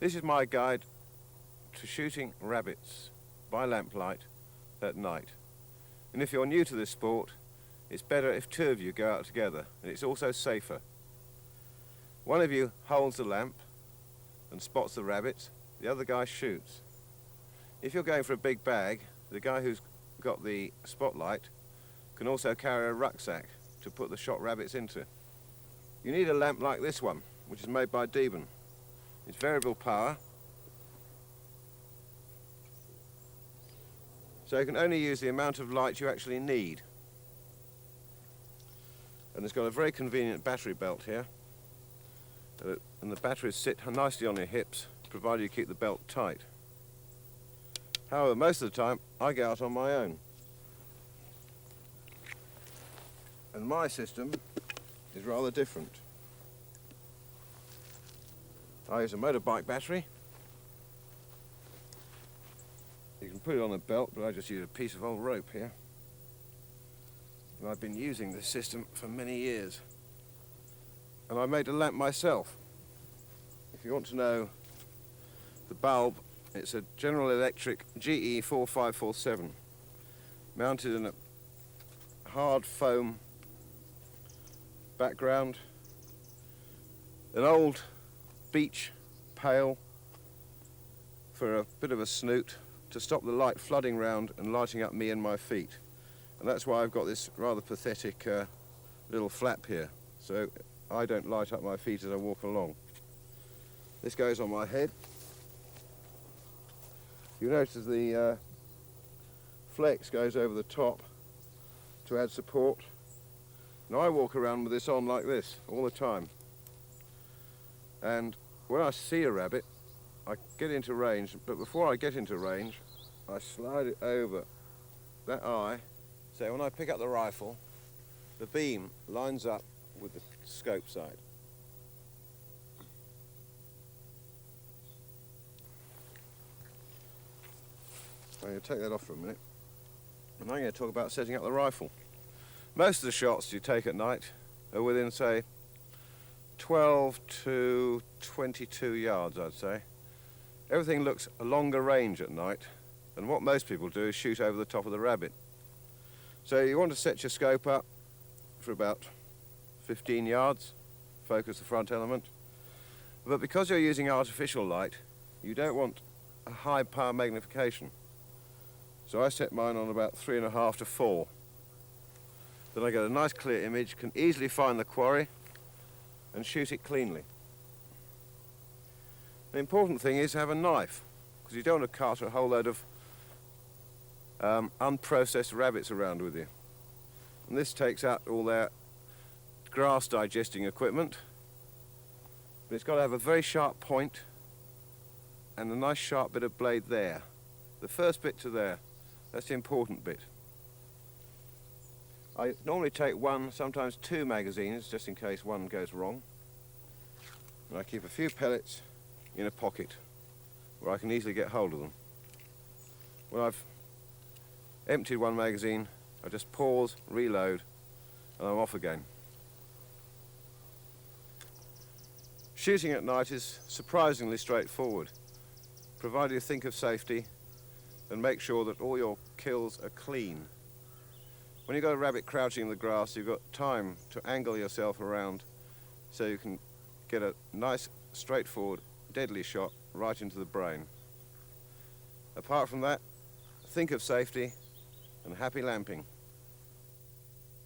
This is my guide to shooting rabbits by lamplight at night. And if you're new to this sport, it's better if two of you go out together, and it's also safer. One of you holds the lamp and spots the rabbits, the other guy shoots. If you're going for a big bag, the guy who's got the spotlight can also carry a rucksack to put the shot rabbits into. You need a lamp like this one, which is made by Deben. It's variable power, so you can only use the amount of light you actually need. And it's got a very convenient battery belt here, and the batteries sit nicely on your hips, provided you keep the belt tight. However, most of the time I go out on my own, and my system is rather different. I use a motorbike battery. You can put it on a belt, but I just use a piece of old rope here. And I've been using this system for many years. And I made a lamp myself. If you want to know the bulb, it's a General Electric GE4547, mounted in a hard foam background, an old beach pail for a bit of a snoot to stop the light flooding round and lighting up me and my feet. And that's why I've got this rather pathetic little flap here, so I don't light up my feet as I walk along. This goes on my head. You notice the flex goes over the top to add support. Now I walk around with this on like this all the time. And when I see a rabbit, I get into range, but before I get into range, I slide it over that eye, so when I pick up the rifle, the beam lines up with the scope side. I'm going to take that off for a minute, and I'm going to talk about setting up the rifle. Most of the shots you take at night are within, say, 12 to 22 yards, I'd say. Everything looks a longer range at night, and what most people do is shoot over the top of the rabbit. So you want to set your scope up for about 15 yards, focus the front element. But because you're using artificial light, you don't want a high power magnification. So I set mine on about 3.5 to 4. Then I get a nice clear image, can easily find the quarry and shoot it cleanly. The important thing is to have a knife, because you don't want to cart a whole load of unprocessed rabbits around with you. And this takes out all their grass digesting equipment, but it's got to have a very sharp point and a nice sharp bit of blade there. The first bit to there, that's the important bit. I normally take one, sometimes two magazines, just in case one goes wrong. And I keep a few pellets in a pocket where I can easily get hold of them. When I've emptied one magazine, I just pause, reload, and I'm off again. Shooting at night is surprisingly straightforward, provided you think of safety and make sure that all your kills are clean. When you've got a rabbit crouching in the grass, you've got time to angle yourself around so you can get a nice, straightforward, deadly shot right into the brain. Apart from that, think of safety and happy lamping.